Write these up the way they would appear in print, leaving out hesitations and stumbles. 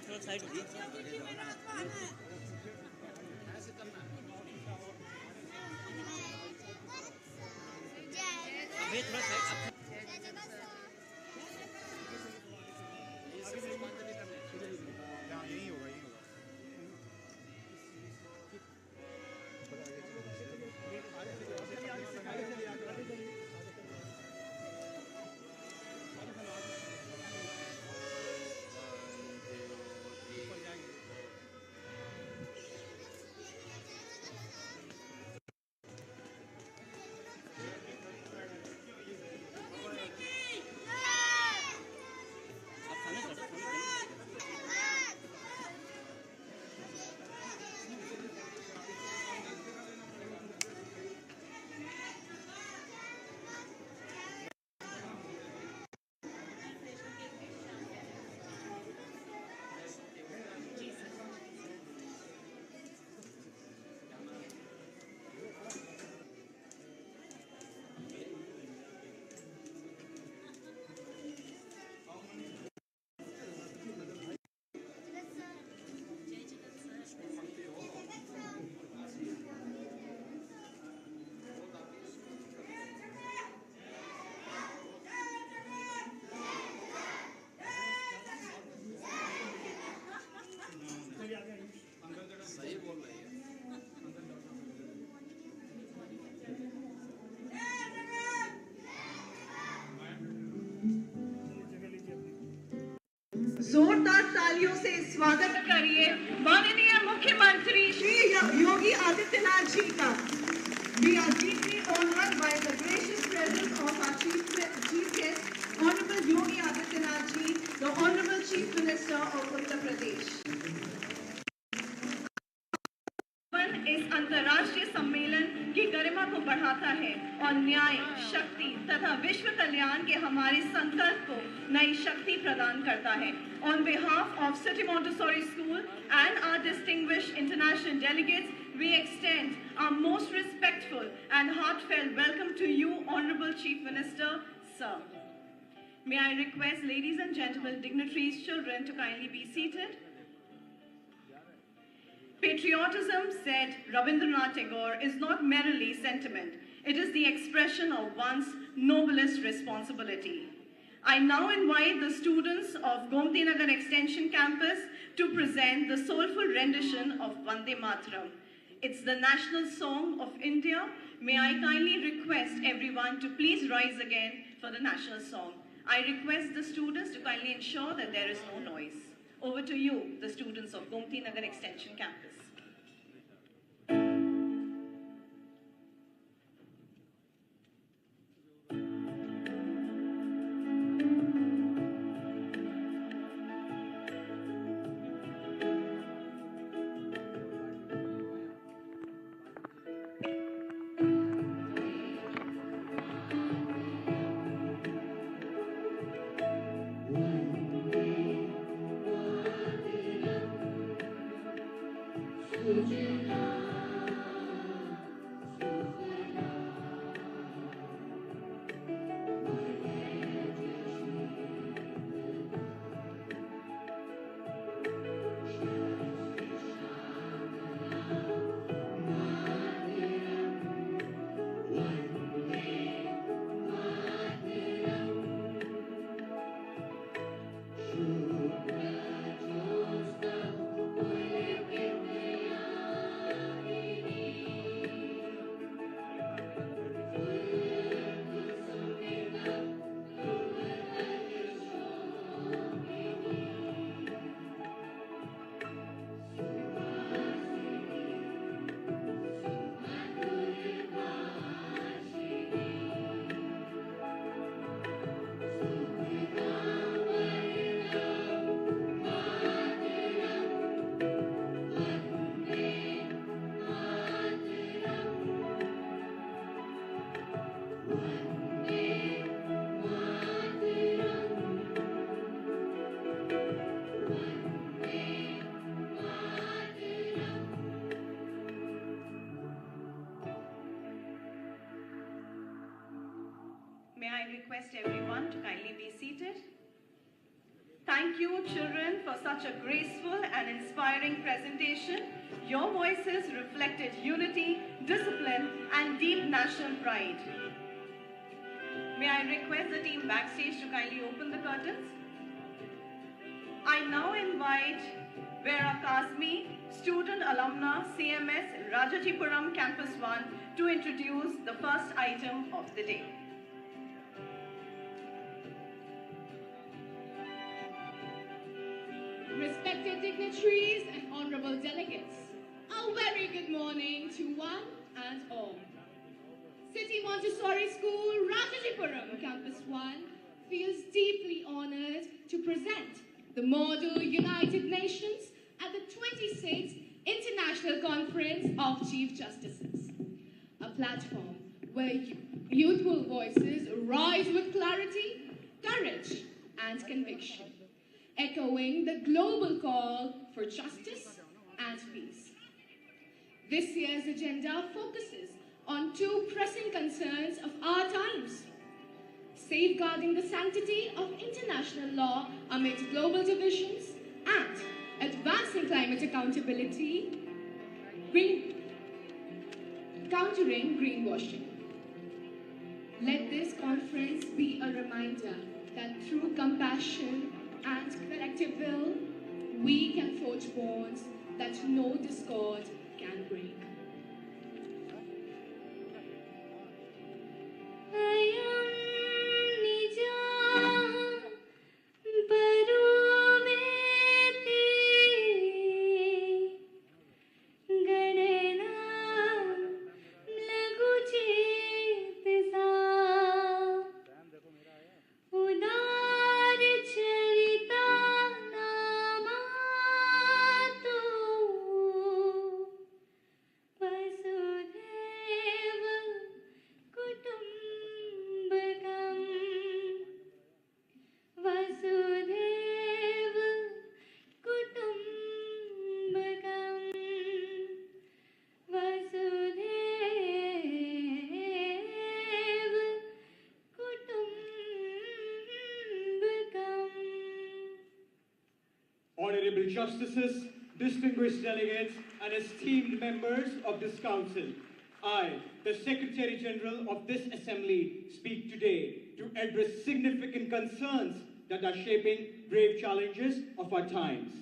थोड़ा साइड हो जाइए। अभी थोड़ा साइड यही होगा यही होगा। सही बोल रही है। जोरदार तालियों से स्वागत करिए माननीय मुख्यमंत्री श्री योगी आदित्यनाथ जी का। We are deeply honored by the gracious presence of our chief guest, Honorable Yogi Adityanath ji, the Honorable Chief Minister of Uttar Pradesh. इस अंतर्राष्ट्रीय सम्मेलन की गरिमा को बढ़ाता है और न्याय, शक्ति तथा विश्व कल्याण के हमारे संकल्प को नई शक्ति प्रदान करता है। On behalf of City Montessori School and our distinguished international delegates, we extend our most respectful and heartfelt welcome to you, Honorable Chief Minister, sir. May I request ladies and gentlemen, dignitaries, children to kindly be seated. Patriotism, said Rabindranath Tagore, is not merely sentiment. It is the expression of one's noblest responsibility. I now invite the students of Gomti Nagar Extension Campus to present the soulful rendition of Vande Mataram. It's the national song of India. May I kindly request everyone to please rise again for the national song. I request the students to kindly ensure that there is no noise. Over to you, the students of Gomti Nagar Extension Campus. May I request everyone to kindly be seated? Thank Thank you, children, for such a graceful and inspiring presentation. Your voices reflected unity, discipline, and deep national pride. May I request the team backstage to kindly open the curtains? I now invite Vera Kazmi, student alumna, CMS, Rajajipuram Campus 1, to introduce the first item of the day. Respected dignitaries and honorable delegates, a very good morning to one and all. City Montessori School, Rajajipuram Campus 1 feels deeply honored to present the Model United Nations at the 26th International Conference of Chief Justices, a platform where youthful voices rise with clarity, courage, and conviction, echoing the global call for justice and peace. This year's agenda focuses on two pressing concerns of our times: safeguarding the sanctity of international law amid global divisions and advancing climate accountability, countering greenwashing. Let this conference be a reminder that through compassion and collective will, we can forge bonds that no discord can break. Honorable Justices, distinguished delegates, and esteemed members of this Council, I, the Secretary General of this Assembly, speak today to address significant concerns that are shaping grave challenges of our times.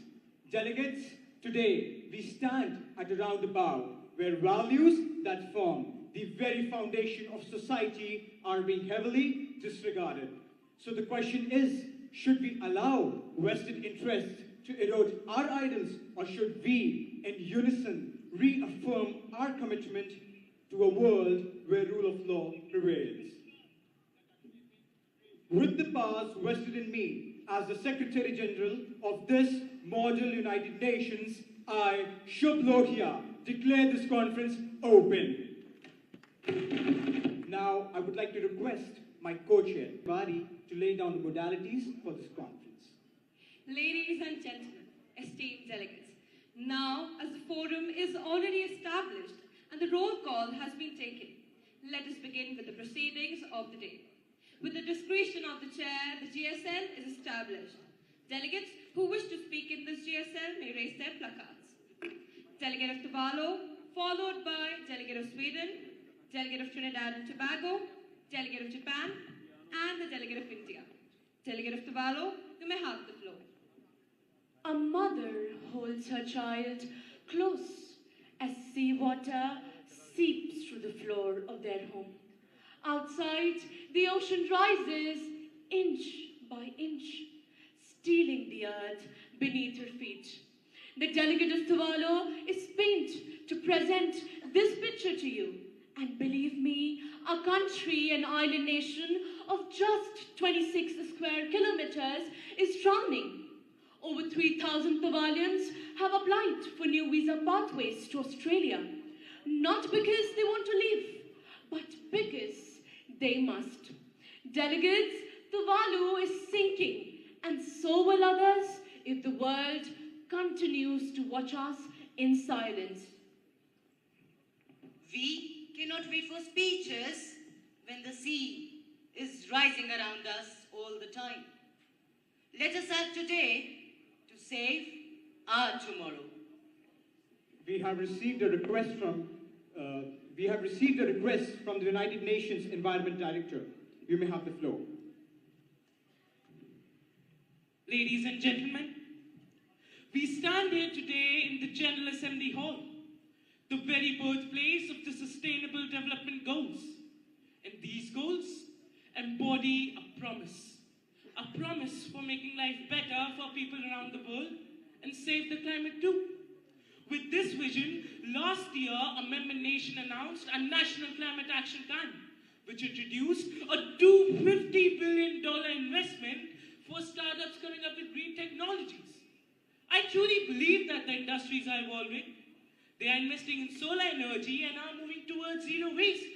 Delegates, today we stand at a roundabout where values that form the very foundation of society are being heavily disregarded. So the question is, should we allow vested interests to erode our idols, or should we, in unison, reaffirm our commitment to a world where rule of law prevails? With the powers vested in me as the Secretary General of this Model United Nations, I, Shubh Lohia, declare this conference open. Now, I would like to request my co-chair, Bari, to lay down the modalities for this conference. Ladies and gentlemen, esteemed delegates, now as the forum is already established and the roll call has been taken, let us begin with the proceedings of the day. With the discretion of the chair, the GSL is established. Delegates who wish to speak in this GSL may raise their placards. Delegate of Tuvalu, followed by Delegate of Sweden, Delegate of Trinidad and Tobago, Delegate of Japan, and the Delegate of India. Delegate of Tuvalu, you may have the floor. A mother holds her child close as seawater seeps through the floor of their home. Outside, the ocean rises inch by inch, stealing the earth beneath her feet. The delegate of Tuvalu is pained to present this picture to you. And believe me, a country and island nation of just 26 square kilometers is drowning. Over 3,000 Tuvaluans have applied for new visa pathways to Australia, not because they want to leave, but because they must. Delegates, Tuvalu is sinking, and so will others if the world continues to watch us in silence. We cannot wait for speeches when the sea is rising around us all the time. Let us act today to save our tomorrow. We have received a request from the United Nations Environment Director. You may have the floor. Ladies and gentlemen, we stand here today in the General Assembly Hall, the very birthplace of the Sustainable Development Goals. And these goals embody a promise for making life better for people around the world and save the climate too. With this vision, last year, a member nation announced a National Climate Action Plan, which introduced a $250 billion investment for startups coming up with green technologies. I truly believe that the industries are evolving. They are investing in solar energy and are moving towards zero waste.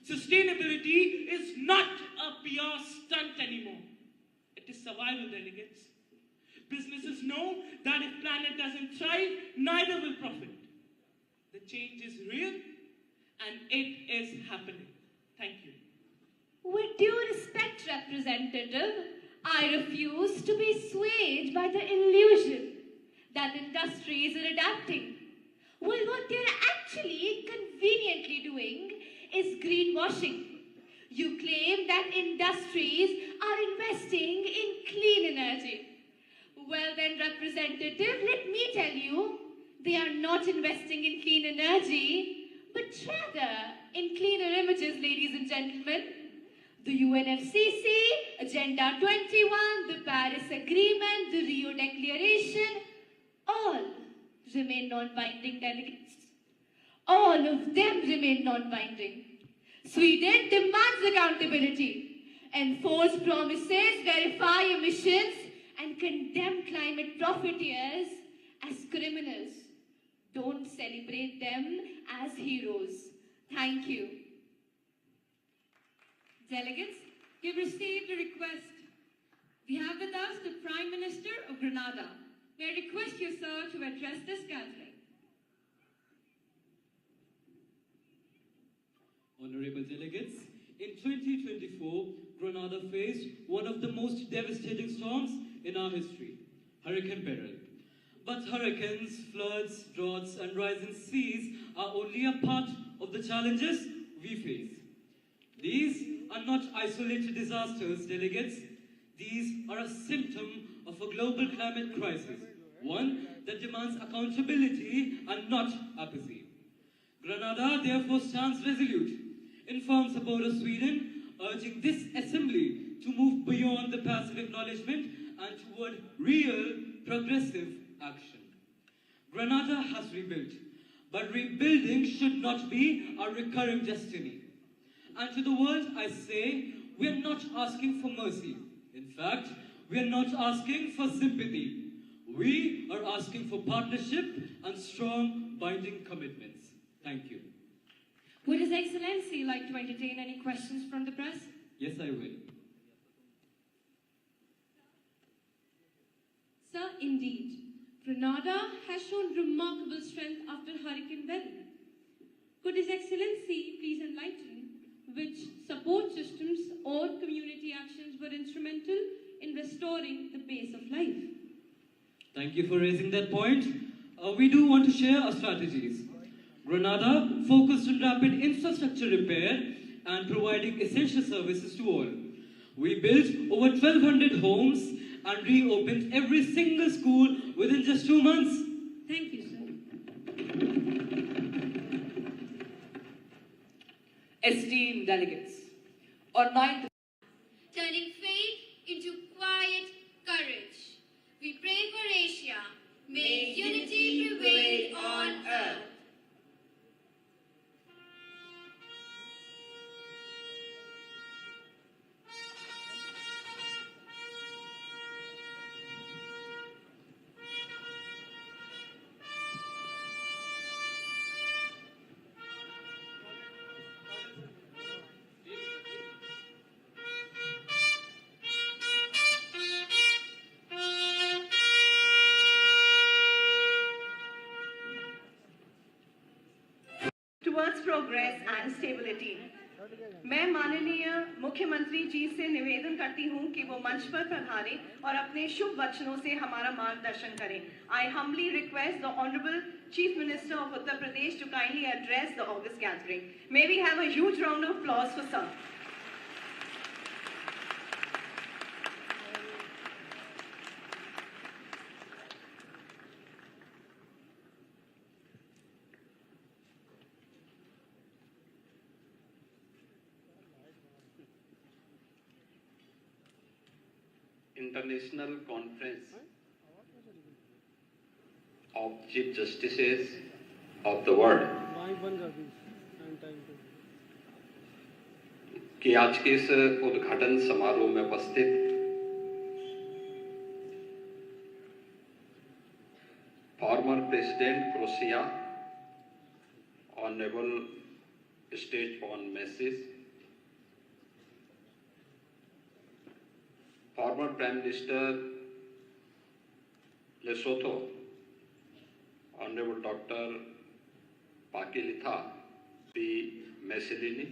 Sustainability is not a PR stunt anymore. It is survival, delegates. Businesses know that if planet doesn't thrive, neither will profit. The change is real and it is happening. Thank you. With due respect, Representative, I refuse to be swayed by the illusion that industries are adapting. Well, what they're actually conveniently doing is greenwashing. You claim that industries are investing in clean energy. Well then, Representative, let me tell you, they are not investing in clean energy, but rather in cleaner images, ladies and gentlemen. The UNFCCC, Agenda 21, the Paris Agreement, the Rio Declaration, all remain non-binding, delegates. All of them remain non-binding. Sweden demands accountability, enforce promises, verify emissions, and condemn climate profiteers as criminals. Don't celebrate them as heroes. Thank you. Delegates, we've received a request. We have with us the Prime Minister of Grenada. May I request you, sir, to address this gathering. Honorable delegates, in 2024, Grenada faced one of the most devastating storms in our history, Hurricane Beryl. But hurricanes, floods, droughts, and rising seas are only a part of the challenges we face. These are not isolated disasters, delegates. These are a symptom of a global climate crisis, one that demands accountability and not apathy. Grenada therefore stands resolute in firm support of Sweden, urging this assembly to move beyond the passive acknowledgement and toward real progressive action. Grenada has rebuilt, but rebuilding should not be our recurring destiny. And to the world I say, we are not asking for mercy. In fact, we are not asking for sympathy. We are asking for partnership and strong binding commitments. Thank you. Would His Excellency like to entertain any questions from the press? Yes, I will. Sir, indeed, Grenada has shown remarkable strength after Hurricane Beryl. Could His Excellency please enlighten which support systems or community actions were instrumental in restoring the pace of life? Thank you for raising that point. We do want to share our strategies. Grenada focused on rapid infrastructure repair and providing essential services to all. We built over 1,200 homes and reopened every single school within just 2 months. Thank you, sir. Esteemed delegates, on 9th Turning faith into quiet courage. We pray for Asia. May unity prevail on earth. Towards progress and stability. मैं माननीय मुख्यमंत्री जी से निवेदन करती हूं कि वो मंच पर पधारें और अपने शुभ वचनों से हमारा मार्गदर्शन करें। I humbly request the Honorable Chief Minister of Uttar Pradesh to kindly address the August gathering. May we have a huge round of applause for sir. International Conference of Chief Justices of the World कि आज के इस उद्घाटन समारोह में उपस्थित former president Croatia honourable Stjepan Mesic, former Prime Minister Lesotho, Honorable Dr. Pakilitha P. Messelini,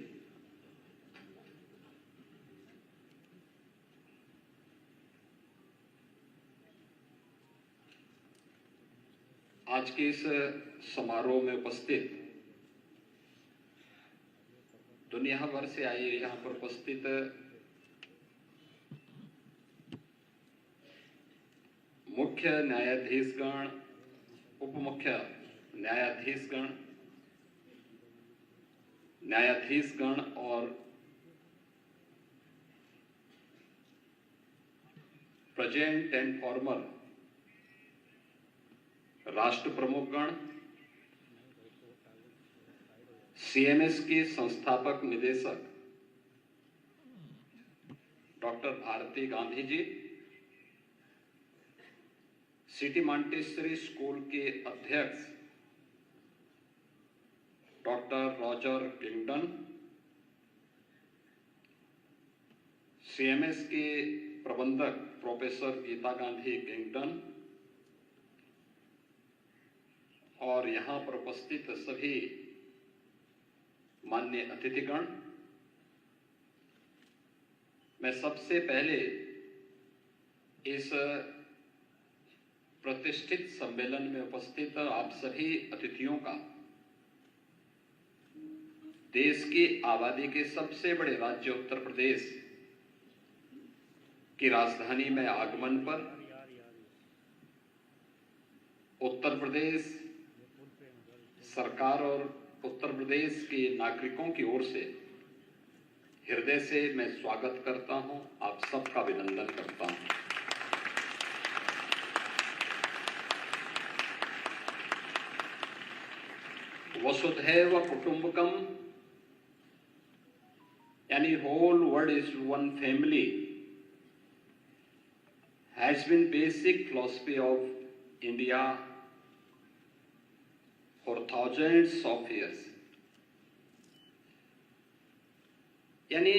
आज के इस समारोह में उपस्थित दुनिया भर से आए यहाँ पर उपस्थित मुख्य न्यायाधीशगण, उप मुख्य न्यायाधीशगण और प्रेजेंट एंड फॉर्मर राष्ट्र प्रमुखगण, सीएमएस के संस्थापक निदेशक doctor Bharti Gandhi ji, city Montessori school के अध्यक्ष डॉक्टर रॉजर किंगडन, सीएमएस के प्रबंधक प्रोफेसर गीता गांधी किंगडन और यहाँ पर उपस्थित सभी माननीय अतिथिगण, मैं सबसे पहले इस प्रतिष्ठित सम्मेलन में उपस्थित आप सभी अतिथियों का देश की आबादी के सबसे बड़े राज्य उत्तर प्रदेश की राजधानी में आगमन पर उत्तर प्रदेश सरकार और उत्तर प्रदेश के नागरिकों की ओर से हृदय से मैं स्वागत करता हूं, आप सबका अभिनंदन करता हूं। वसुधैव कुटुंबकम यानी whole world is one family has been basic philosophy of India for thousands of years. यानी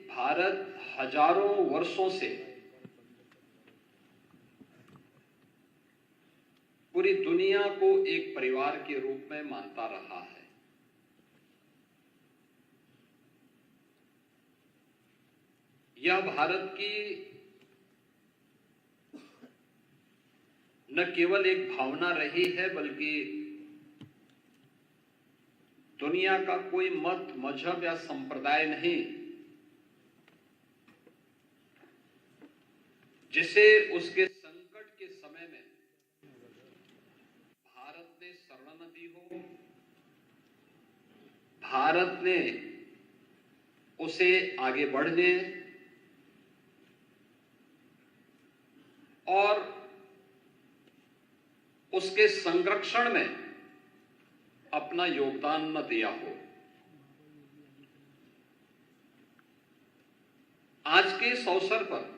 भारत हजारों वर्षों से पूरी दुनिया को एक परिवार के रूप में मानता रहा है। यह भारत की न केवल एक भावना रही है बल्कि दुनिया का कोई मत, मजहब या संप्रदाय नहीं जिसे उसके संकट के समय में भारत ने शरण न दी हो, भारत ने उसे आगे बढ़ने और उसके संरक्षण में अपना योगदान न दिया हो। आज के इस अवसर पर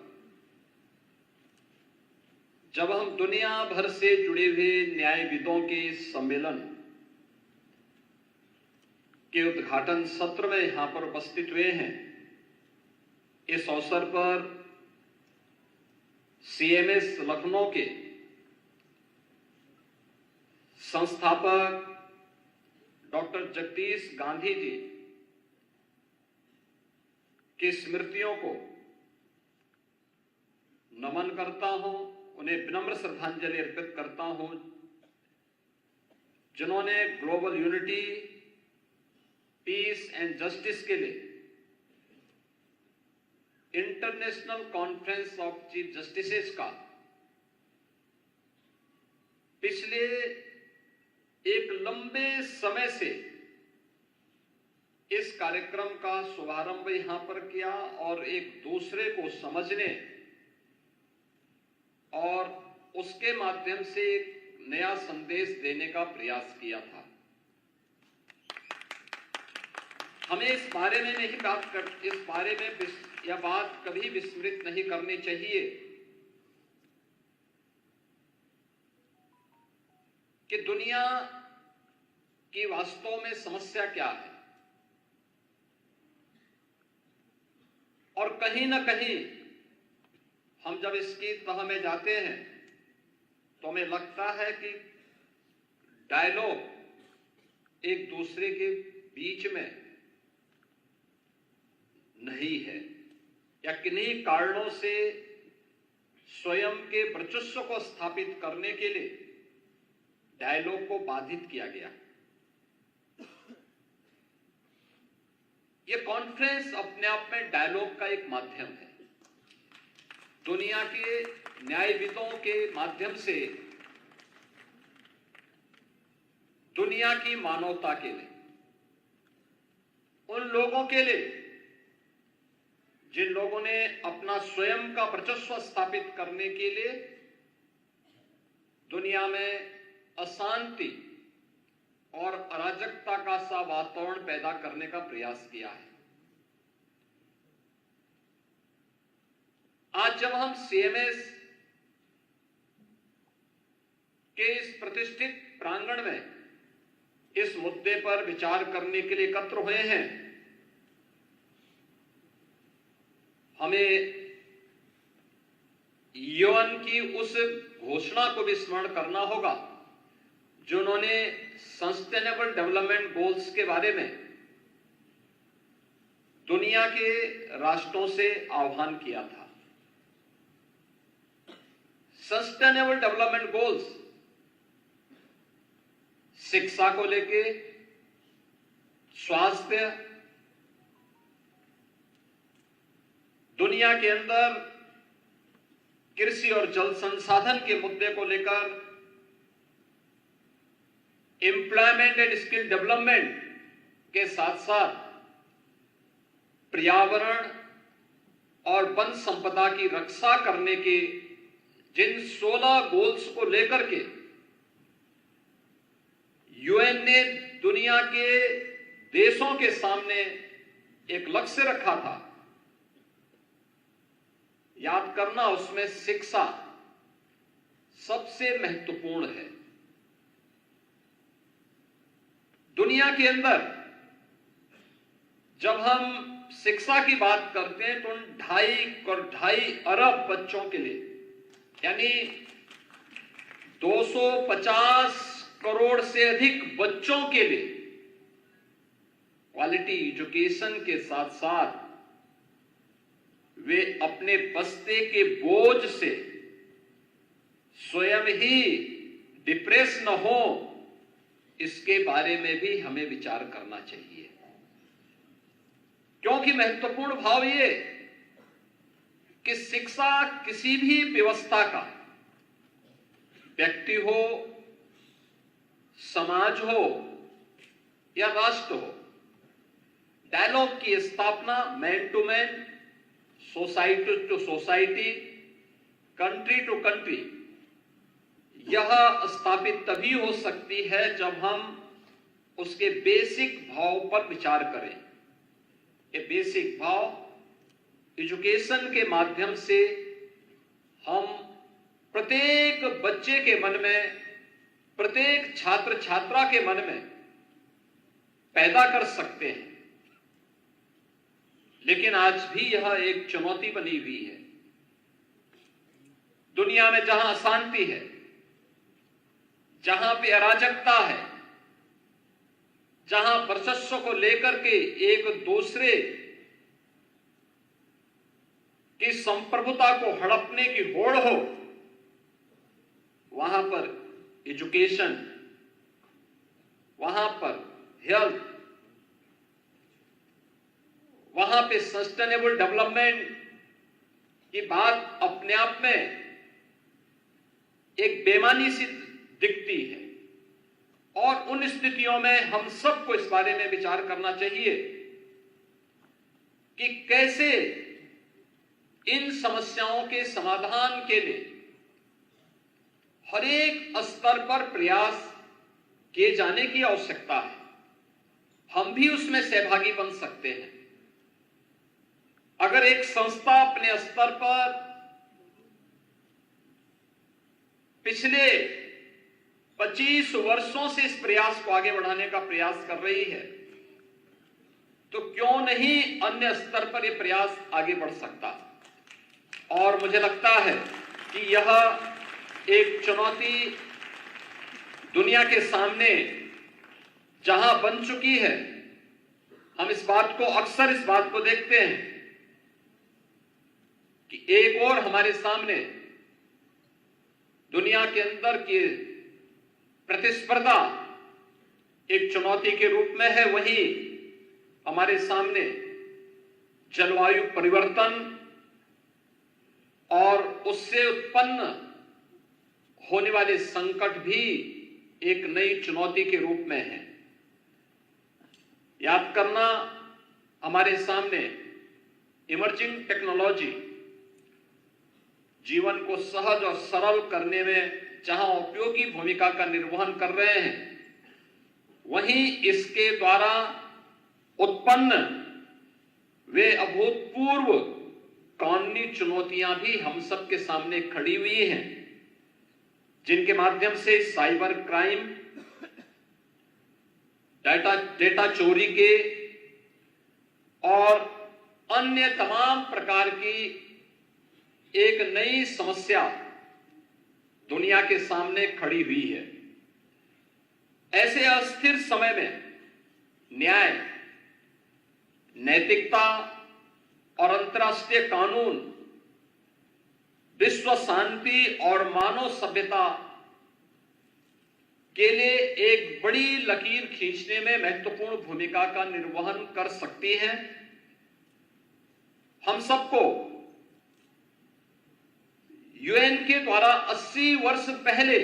जब हम दुनिया भर से जुड़े हुए न्यायविदों के सम्मेलन के उद्घाटन सत्र में यहां पर उपस्थित हुए हैं, इस अवसर पर सीएमएस लखनऊ के संस्थापक डॉक्टर जगदीश गांधी जी की स्मृतियों को नमन करता हूं, उन्हें विनम्र श्रद्धांजलि अर्पित करता हूं, जिन्होंने global unity, peace and justice के लिए international conference of chief justices का पिछले एक लंबे समय से इस कार्यक्रम का शुभारंभ यहां पर किया और एक दूसरे को समझने और उसके माध्यम से एक नया संदेश देने का प्रयास किया था। हमें इस बारे में यह बात कभी विस्मृत नहीं करनी चाहिए कि दुनिया की वास्तव में समस्या क्या है, और कहीं ना कहीं हम जब इसकी तह में जाते हैं तो हमें लगता है कि डायलॉग एक दूसरे के बीच में नहीं है, या किन्हीं कारणों से स्वयं के वर्चस्व को स्थापित करने के लिए डायलॉग को बाधित किया गया। यह कॉन्फ्रेंस अपने आप में डायलॉग का एक माध्यम है, दुनिया के न्यायविदों के माध्यम से दुनिया की मानवता के लिए, उन लोगों के लिए जिन लोगों ने अपना स्वयं का वर्चस्व स्थापित करने के लिए दुनिया में अशांति और अराजकता का सा वातावरण पैदा करने का प्रयास किया है। आज जब हम CMS के इस प्रतिष्ठित प्रांगण में इस मुद्दे पर विचार करने के लिए एकत्र हुए हैं, हमें UN की उस घोषणा को भी स्मरण करना होगा जिन्होंने सस्टेनेबल डेवलपमेंट गोल्स के बारे में दुनिया के राष्ट्रों से आह्वान किया था। सस्टेनेबल डेवलपमेंट गोल्स शिक्षा को लेके, स्वास्थ्य, दुनिया के अंदर कृषि और जल संसाधन के मुद्दे को लेकर, एम्प्लॉयमेंट एंड स्किल डेवलपमेंट के साथ साथ पर्यावरण और वन संपदा की रक्षा करने के जिन 16 गोल्स को लेकर के UN ने दुनिया के देशों के सामने एक लक्ष्य रखा था, याद करना उसमें शिक्षा सबसे महत्वपूर्ण है। दुनिया के अंदर जब हम शिक्षा की बात करते हैं तो 2.5 अरब बच्चों के लिए, यानी 250 करोड़ से अधिक बच्चों के लिए क्वालिटी एजुकेशन के साथ साथ वे अपने बस्ते के बोझ से स्वयं ही डिप्रेस न हो, इसके बारे में भी हमें विचार करना चाहिए। क्योंकि महत्वपूर्ण भाव ये कि शिक्षा किसी भी व्यवस्था का, व्यक्ति हो, समाज हो या राष्ट्र हो, डायलॉग की स्थापना man to man, society to society, country to country, यह स्थापित तभी हो सकती है जब हम उसके बेसिक भाव पर विचार करें। ये बेसिक भाव एजुकेशन के माध्यम से हम प्रत्येक बच्चे के मन में, प्रत्येक छात्र छात्रा के मन में पैदा कर सकते हैं। लेकिन आज भी यह एक चुनौती बनी हुई है। दुनिया में जहां अशांति है, जहां पे अराजकता है, जहां वर्चस्व को लेकर के एक दूसरे संप्रभुता को हड़पने की होड़ हो, वहां पर एजुकेशन, वहां पर हेल्थ, वहां पे सस्टेनेबल डेवलपमेंट की बात अपने आप में एक बेमानी सी दिखती है। और उन स्थितियों में हम सबको इस बारे में विचार करना चाहिए कि कैसे इन समस्याओं के समाधान के लिए हर एक स्तर पर प्रयास किए जाने की आवश्यकता है। हम भी उसमें सहभागी बन सकते हैं। अगर एक संस्था अपने स्तर पर पिछले 25 वर्षों से इस प्रयास को आगे बढ़ाने का प्रयास कर रही है, तो क्यों नहीं अन्य स्तर पर यह प्रयास आगे बढ़ सकता। और मुझे लगता है कि यह एक चुनौती दुनिया के सामने जहां बन चुकी है, हम इस बात को देखते हैं कि एक और हमारे सामने दुनिया के अंदर की प्रतिस्पर्धा एक चुनौती के रूप में है। वही हमारे सामने जलवायु परिवर्तन और उससे उत्पन्न होने वाले संकट भी एक नई चुनौती के रूप में है। याद करना, हमारे सामने इमर्जिंग टेक्नोलॉजी जीवन को सहज और सरल करने में जहां उपयोगी भूमिका का निर्वहन कर रहे हैं, वहीं इसके द्वारा उत्पन्न वे अभूतपूर्व कानूनी चुनौतियां भी हम सबके सामने खड़ी हुई हैं, जिनके माध्यम से साइबर क्राइम, डेटा चोरी के और अन्य तमाम प्रकार की एक नई समस्या दुनिया के सामने खड़ी हुई है। ऐसे अस्थिर समय में न्याय, नैतिकता और अंतर्राष्ट्रीय कानून विश्व शांति और मानव सभ्यता के लिए एक बड़ी लकीर खींचने में महत्वपूर्ण भूमिका का निर्वहन कर सकती है। हम सबको यूएन के द्वारा 80 वर्ष पहले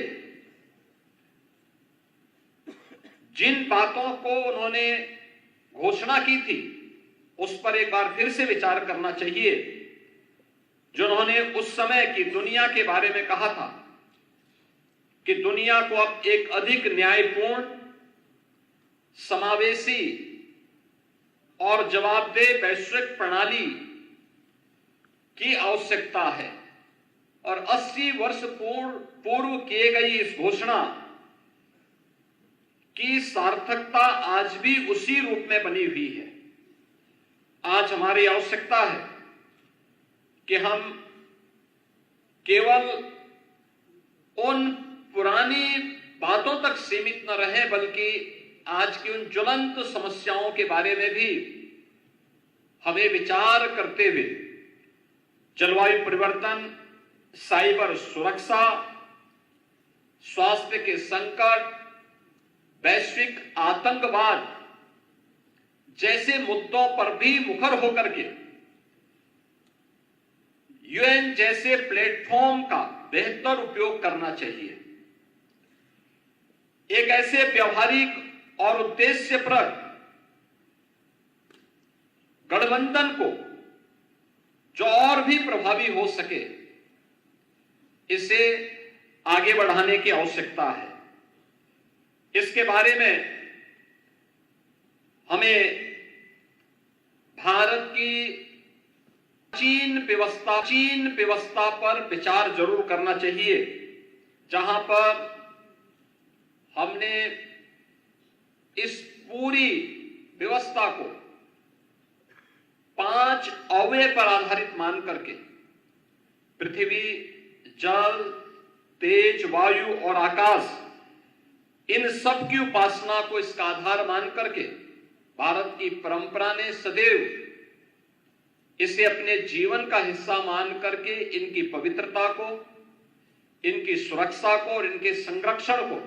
जिन बातों को उन्होंने घोषणा की थी, उस पर एक बार फिर से विचार करना चाहिए, जो उन्होंने उस समय की दुनिया के बारे में कहा था कि दुनिया को अब एक अधिक न्यायपूर्ण, समावेशी और जवाबदेह वैश्विक प्रणाली की आवश्यकता है। और 80 वर्ष पूर्व किए गई इस घोषणा की सार्थकता आज भी उसी रूप में बनी हुई है। आज हमारी आवश्यकता है कि हम केवल उन पुरानी बातों तक सीमित न रहें, बल्कि आज की उन ज्वलंत समस्याओं के बारे में भी हमें विचार करते हुए जलवायु परिवर्तन, साइबर सुरक्षा, स्वास्थ्य के संकट, वैश्विक आतंकवाद जैसे मुद्दों पर भी मुखर होकर के यूएन जैसे प्लेटफॉर्म का बेहतर उपयोग करना चाहिए। एक ऐसे व्यवहारिक और उद्देश्यप्रद गठबंधन को जो और भी प्रभावी हो सके, इसे आगे बढ़ाने की आवश्यकता है। इसके बारे में हमें भारत की चीन व्यवस्था पर विचार जरूर करना चाहिए, जहां पर हमने इस पूरी व्यवस्था को 5 अवयव पर आधारित मान करके पृथ्वी, जल, तेज, वायु और आकाश, इन सब की उपासना को इसका आधार मान करके भारत की परंपरा ने सदैव इसे अपने जीवन का हिस्सा मान करके इनकी पवित्रता को, इनकी सुरक्षा को और इनके संरक्षण को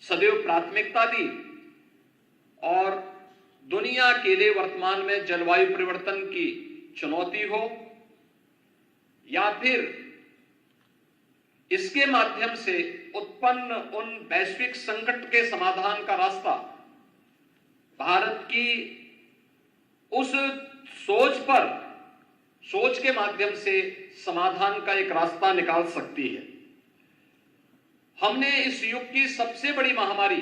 सदैव प्राथमिकता दी और दुनिया के लिए वर्तमान में जलवायु परिवर्तन की चुनौती हो या फिर इसके माध्यम से उत्पन्न उन वैश्विक संकट के समाधान का रास्ता भारत की उस सोच के माध्यम से समाधान का एक रास्ता निकाल सकती है। हमने इस युग की सबसे बड़ी महामारी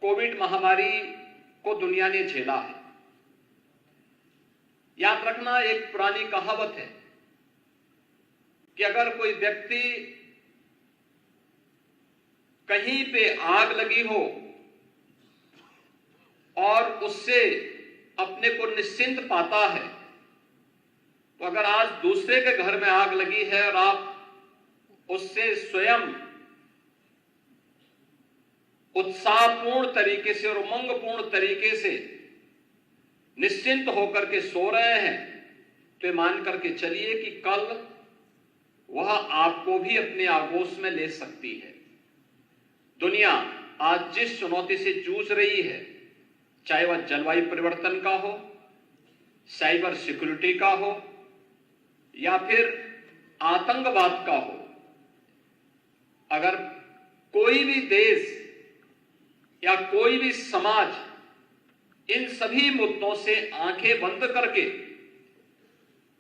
कोविड महामारी को दुनिया ने झेला है। याद रखना, एक पुरानी कहावत है कि अगर कोई व्यक्ति कहीं पे आग लगी हो और उससे अपने को निश्चिंत पाता है, तो अगर आज दूसरे के घर में आग लगी है और आप उससे स्वयं उत्साहपूर्ण तरीके से और उमंगपूर्ण तरीके से निश्चिंत होकर के सो रहे हैं, तो मान करके चलिए कि कल वह आपको भी अपने आगोश में ले सकती है। दुनिया आज जिस चुनौती से जूझ रही है, चाहे वह जलवायु परिवर्तन का हो, साइबर सिक्योरिटी का हो या फिर आतंकवाद का हो, अगर कोई भी देश या कोई भी समाज इन सभी मुद्दों से आंखें बंद करके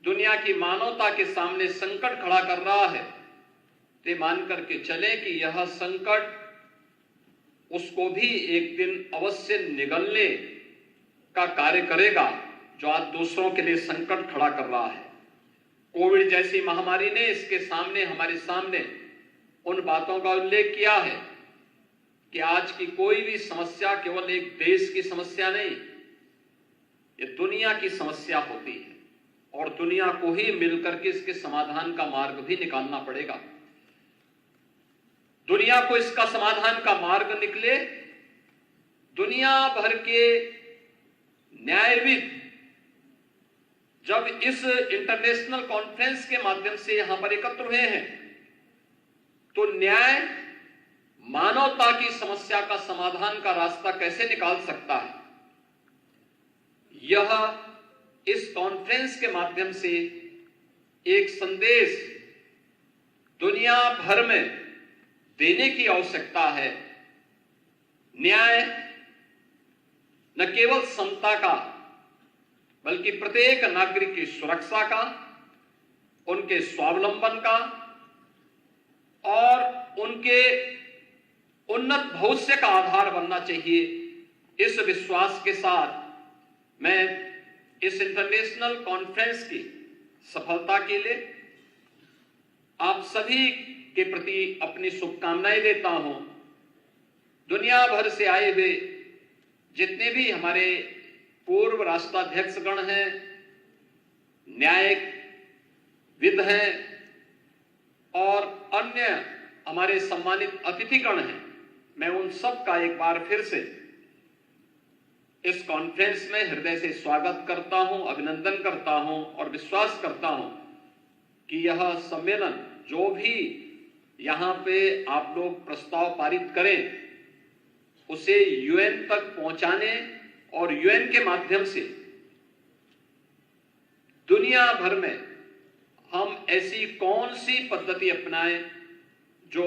दुनिया की मानवता के सामने संकट खड़ा कर रहा है, तो मान करके चले कि यह संकट उसको भी एक दिन अवश्य निगलने का कार्य करेगा, जो आज दूसरों के लिए संकट खड़ा कर रहा है। कोविड जैसी महामारी ने इसके सामने, हमारे सामने उन बातों का उल्लेख किया है कि आज की कोई भी समस्या केवल एक देश की समस्या नहीं, ये दुनिया की समस्या होती है और दुनिया को ही मिलकर के इसके समाधान का मार्ग भी निकालना पड़ेगा। दुनिया को इसका समाधान का मार्ग निकले, दुनिया भर के न्यायविद जब इस इंटरनेशनल कॉन्फ्रेंस के माध्यम से यहां पर एकत्र हुए हैं, तो न्याय मानवता की समस्या का समाधान का रास्ता कैसे निकाल सकता है, यह इस कॉन्फ्रेंस के माध्यम से एक संदेश दुनिया भर में देने की आवश्यकता है। न्याय न केवल समता का बल्कि प्रत्येक नागरिक की सुरक्षा का, उनके स्वावलंबन का और उनके उन्नत भविष्य का आधार बनना चाहिए। इस विश्वास के साथ मैं इस इंटरनेशनल कॉन्फ्रेंस की सफलता के लिए आप सभी के प्रति अपनी शुभकामनाएं देता हूं। दुनिया भर से आए हुए जितने भी हमारे पूर्व राष्ट्राध्यक्षगण हैं, न्यायविद हैं और अन्य हमारे सम्मानित अतिथिगण हैं, मैं उन सब का एक बार फिर से इस कॉन्फ्रेंस में हृदय से स्वागत करता हूं, अभिनंदन करता हूं और विश्वास करता हूं कि यह सम्मेलन जो भी यहां पे आप लोग प्रस्ताव पारित करें, उसे यूएन तक पहुंचाने और यूएन के माध्यम से दुनिया भर में हम ऐसी कौन सी पद्धति अपनाएं जो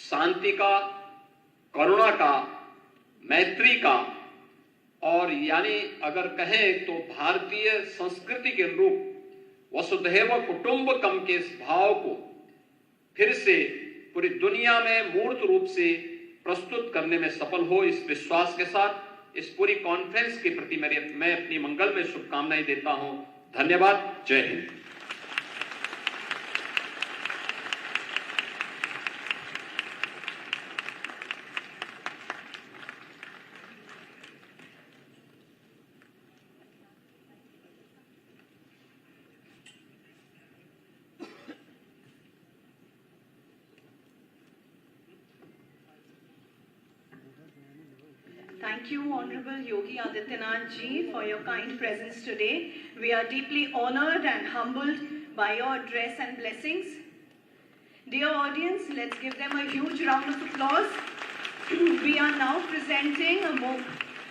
शांति का, करुणा का, मैत्री का और यानी अगर कहें तो भारतीय संस्कृति के अनुरूप वसुधैव कुटुंबकम के इस भाव को फिर से पूरी दुनिया में मूर्त रूप से प्रस्तुत करने में सफल हो। इस विश्वास के साथ इस पूरी कॉन्फ्रेंस के प्रति मैं अपनी मंगल में शुभकामनाएं देता हूं। धन्यवाद। जय Hind. Thank Thank you, Honorable Yogi Adityanath ji, for your kind presence today. We are deeply honored and humbled by your address and blessings. Dear audience, let's give them a huge round of applause. We are now presenting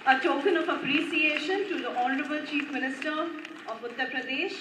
a token of appreciation to the Honorable Chief Minister of Uttar Pradesh,